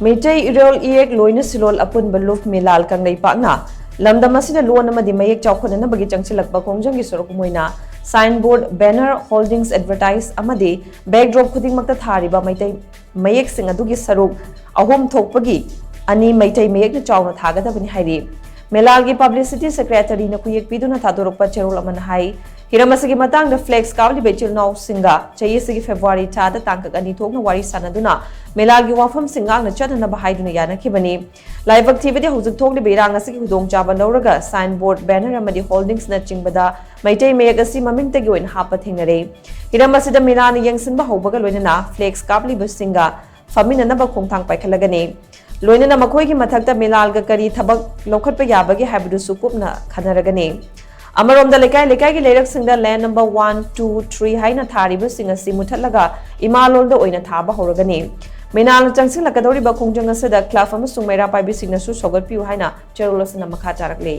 Meetei EROL EYEK LOISASILLOL APUNBA LUF MEELAL KANGLEIPAK LAMDAM ASIDA LON AMADI MAYEK CHAOKHATNABAGI CHANGSHILAKPA KHONGJANG SHARUK MOINA signboard banner holdings advertise AMADI backdrop KHUDINGMAK THARIBA Meetei Mayek sing ADUGI SHARUK ahum THOKPAGI ani Meetei Mayekna Chaona Thagadabani HAIRI MEELAL की publicity secretary na kuyek piduna thadorokpa cherol aman hai hiramasi matang da flex kawli bechil naw singa chayisi February chada tangkak ani thokna wari sanaduna MEELAL gi wafam singang na chadana bahaiduna yana khibani live activity hojik thokli berang asigi hudong chaba lawraga signboard banner amadi holdings na chingbada Meetei Mayek asi maming tagi oin hapa thingnare hiramasi da MEELAL na yangsinba hobaga loinana flex kawli basinga famina na ba khongthang paikhalagani लोइना मखोई की मथक्ता MEELAL का करी थबक लौखटपा याबगे हाइबदु सुकुपना खनरगने अमरोमदा लेकाय लेकाय की लेरक सिंगदा land number 1 2 3 हाइना थारिबु सिंग असि मुथलगा इमालोलदा ओइना थाबा होरगने MEELAL चंगसिलकदौरी बखोंजंग असदा क्लाफ अमसुंग मेरा पाइबि सिंगनसु सोगतपिउ हाइना चेरोलसना मखा चारकले